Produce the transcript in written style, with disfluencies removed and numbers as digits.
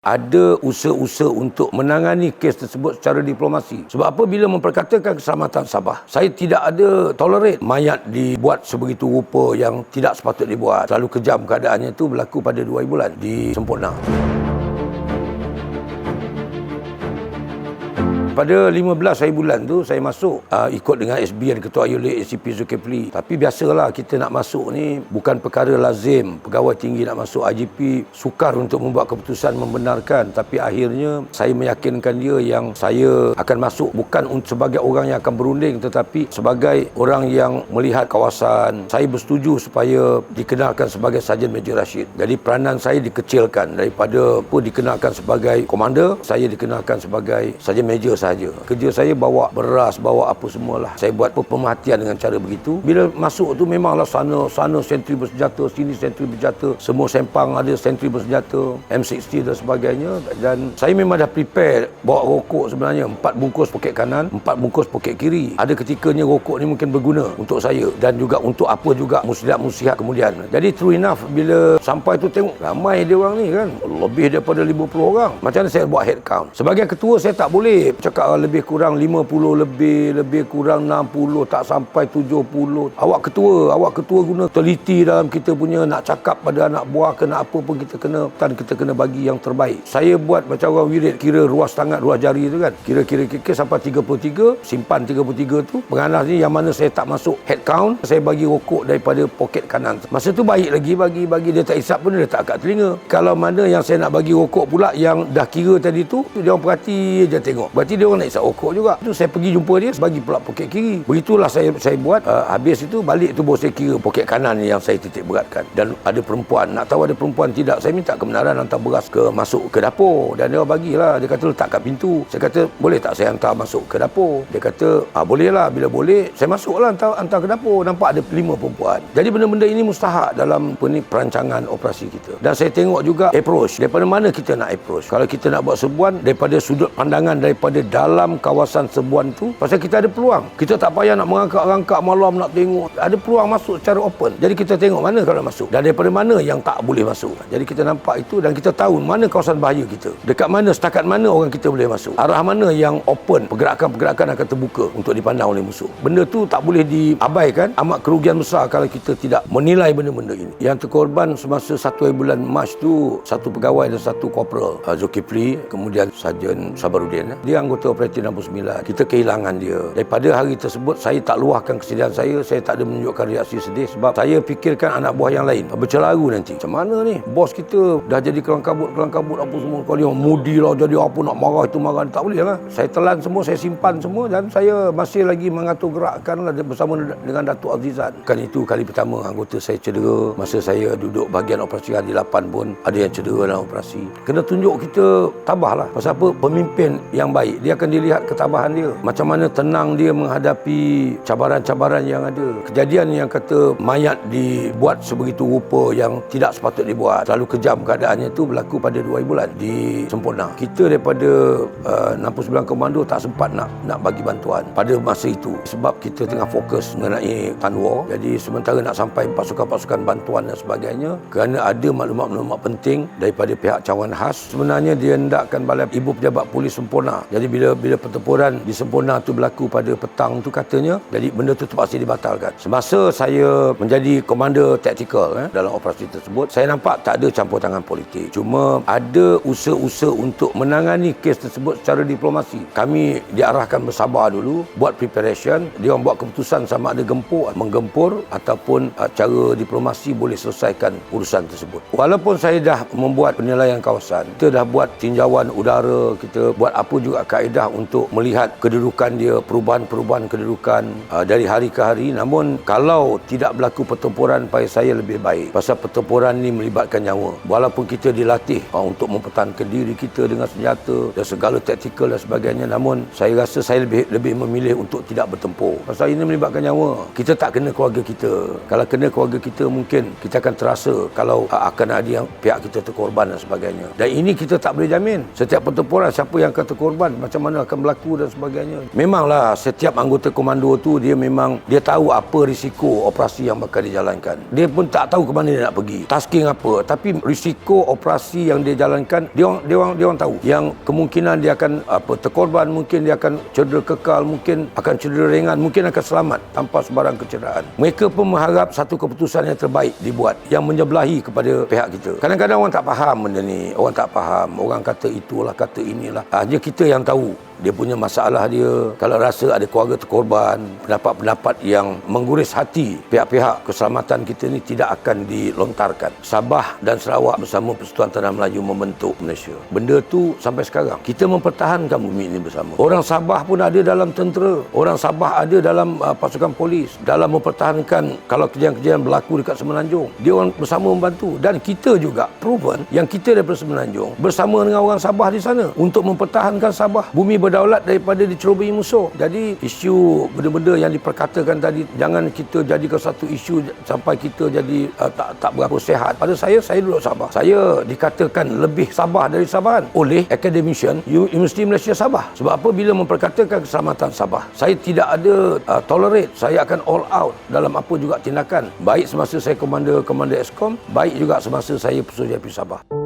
Ada usaha-usaha untuk menangani kes tersebut secara diplomasi. Sebab apa? Bila memperkatakan keselamatan Sabah, saya tidak ada tolerate mayat dibuat sebegitu rupa yang tidak sepatut dibuat. Terlalu kejam keadaannya itu berlaku pada 2 bulan di Semporna. Pada 15 hari bulan tu saya masuk ikut dengan SBN Ketua Ayulik ACP Zulkifli. Tapi biasalah kita nak masuk ni bukan perkara lazim. Pegawai tinggi nak masuk, IGP sukar untuk membuat keputusan membenarkan. Tapi akhirnya saya meyakinkan dia yang saya akan masuk bukan sebagai orang yang akan berunding, tetapi sebagai orang yang melihat kawasan. Saya bersetuju supaya dikenalkan sebagai Sarjan Major Rashid. Jadi peranan saya dikecilkan daripada dikenalkan sebagai komander, saya dikenalkan sebagai Sarjan Major saja. Kerja saya bawa beras, bawa apa semualah. Saya buat pemerhatian dengan cara begitu. Bila masuk tu memanglah sana sentri bersenjata, sini sentri bersenjata, semua sempang ada sentri bersenjata, M60 dan sebagainya. Dan saya memang dah prepare bawa rokok sebenarnya 4 bungkus poket kanan, 4 bungkus poket kiri. Ada ketikanya rokok ni mungkin berguna untuk saya dan juga untuk apa juga muslihat kemudian. Jadi true enough bila sampai tu tengok ramai dia orang ni kan, lebih daripada 50 orang. Macam mana saya buat head count? Sebagai ketua saya tak boleh cakap lebih kurang 50 lebih kurang 60, tak sampai 70. Awak ketua guna teliti dalam kita punya nak cakap pada anak buah ke nak apa pun kita kena bagi yang terbaik. Saya buat macam orang wirid, kira ruas tangan, ruas jari tu kan. Kira sampai 33, simpan 33 tu. Penganas ni yang mana saya tak masuk head count, saya bagi rokok daripada poket kanan. Masa tu baik lagi bagi dia tak isap pun dia letak kat telinga. Kalau mana yang saya nak bagi rokok pula yang dah kira tadi tu, dia orang perhati je tengok. Berarti dia orang nak isap rokok juga. Itu saya pergi jumpa dia, bagi pula poket kiri. Begitulah saya buat. Habis itu balik tu baru saya kira poket kanan yang saya titik beratkan. Dan ada perempuan, nak tahu ada perempuan tidak, saya minta kebenaran hantar beras masuk ke dapur. Dan dia bagilah, dia kata letak kat pintu. Saya kata boleh tak saya hantar masuk ke dapur? Dia kata boleh lah, bila boleh saya masuklah hantar ke dapur. Nampak ada 5 perempuan. Jadi benda-benda ini mustahak dalam perancangan operasi kita. Dan saya tengok juga approach, daripada mana kita nak approach. Kalau kita nak buat serbuan daripada sudut pandangan daripada dalam kawasan serbuan tu, pasal kita ada peluang. Kita tak payah nak merangkak-rangkak malam nak tengok. Ada peluang masuk secara open. Jadi kita tengok mana kalau masuk dan daripada mana yang tak boleh masuk. Jadi kita nampak itu dan kita tahu mana kawasan bahaya kita. Dekat mana, setakat mana orang kita boleh masuk. Arah mana yang open, pergerakan-pergerakan akan terbuka untuk dipandang oleh musuh. Benda tu tak boleh diabaikan. Amat kerugian besar kalau kita tidak menilai benda-benda ini. Yang terkorban semasa 1 bulan Mac tu, 1 pegawai dan 1 korporal, Zulkifli, kemudian Sarjan Sabarudin. Dia anggota operatif 69. Kita kehilangan dia. Daripada hari tersebut saya tak luahkan kesedihan saya tak ada menunjukkan reaksi sedih sebab saya fikirkan anak buah yang lain bercelaru nanti. Macam mana ni? Bos kita dah jadi kelang kabut apa semua. Kalau dia mudi lah jadi apa nak marah itu marah. Tak boleh lah. Saya telan semua, saya simpan semua dan saya masih lagi mengatur gerakan lah bersama dengan Datuk Azizan. Kan itu kali pertama anggota saya cedera. Masa saya duduk bahagian operasi Hadi 8 pun ada yang cedera dalam operasi. Kena tunjuk kita tabah lah. Pasal apa? Pemimpin yang baik, dia akan dilihat ketabahan dia. Macam mana tenang dia menghadapi cabaran-cabaran yang ada. Kejadian yang kata mayat dibuat sebegitu rupa yang tidak sepatut dibuat. Terlalu kejam keadaannya itu berlaku pada 2 bulan di Semporna. Kita daripada 69 Komando tak sempat nak bagi bantuan pada masa itu. Sebab kita tengah fokus mengenai Tanwar. Jadi sementara nak sampai pasukan-pasukan bantuan dan sebagainya, kerana ada maklumat-maklumat penting daripada pihak cawangan khas. Sebenarnya dia hendakkan Balai Ibu Pejabat Polis Semporna. Jadi bila pertempuran di Semporna tu berlaku pada petang tu katanya, jadi benda tu terpaksa dibatalkan. Semasa saya menjadi komander taktikal dalam operasi tersebut, saya nampak tak ada campur tangan politik. Cuma ada usaha-usaha untuk menangani kes tersebut secara diplomasi. Kami diarahkan bersabar dulu, buat preparation, dia orang buat keputusan sama ada menggempur ataupun cara diplomasi boleh selesaikan urusan tersebut. Walaupun saya dah membuat penilaian kawasan, kita dah buat tinjauan udara, kita buat apa juga kaedah untuk melihat kedudukan dia, perubahan-perubahan kedudukan dari hari ke hari. Namun kalau tidak berlaku pertempuran, pada saya lebih baik. Pasal pertempuran ni melibatkan nyawa. Walaupun kita dilatih untuk mempertahankan diri kita dengan senjata dan segala taktikal dan sebagainya, namun saya rasa saya lebih memilih untuk tidak bertempur. Pasal ini melibatkan nyawa. Kita tak kena keluarga kita. Kalau kena keluarga kita, mungkin kita akan terasa kalau akan ada yang pihak kita terkorban dan sebagainya. Dan ini kita tak boleh jamin. Setiap pertempuran siapa yang akan terkorban, macam macam mana akan berlaku dan sebagainya. Memanglah setiap anggota komando tu dia tahu apa risiko operasi yang bakal dijalankan. Dia pun tak tahu ke mana dia nak pergi, tasking apa, tapi risiko operasi yang dia jalankan dia orang tahu. Yang kemungkinan dia akan terkorban, mungkin dia akan cedera kekal, mungkin akan cedera ringan, mungkin akan selamat tanpa sebarang kecederaan. Mereka pun mengharap satu keputusan yang terbaik dibuat yang menyebelahi kepada pihak kita. Kadang-kadang orang tak faham benda ni, orang tak faham, orang kata itulah, kata inilah. Hanya kita yang tahu dia punya masalah dia. Kalau rasa ada keluarga terkorban, pendapat-pendapat yang mengguris hati pihak-pihak keselamatan kita ni tidak akan dilontarkan. Sabah dan Sarawak bersama Persekutuan Tanah Melayu membentuk Malaysia. Benda tu sampai sekarang kita mempertahankan bumi ini bersama. Orang Sabah pun ada dalam tentera, orang Sabah ada dalam pasukan polis, dalam mempertahankan kalau kejadian-kejadian berlaku dekat Semenanjung. Dia orang bersama membantu, dan kita juga proven yang kita daripada Semenanjung bersama dengan orang Sabah di sana untuk mempertahankan Sabah, bumi berdaulat daripada dicerobohi musuh. Jadi isu benda-benda yang diperkatakan tadi, jangan kita jadikan satu isu sampai kita jadi tak berapa sihat. Pada saya duduk Sabah. Saya dikatakan lebih Sabah dari Sabahan oleh academician Universiti Malaysia Sabah. Sebab apa? Bila memperkatakan keselamatan Sabah, saya tidak ada tolerate. Saya akan all out dalam apa juga tindakan, baik semasa saya komander Eskom, baik juga semasa saya Pesuruhjaya Sabah.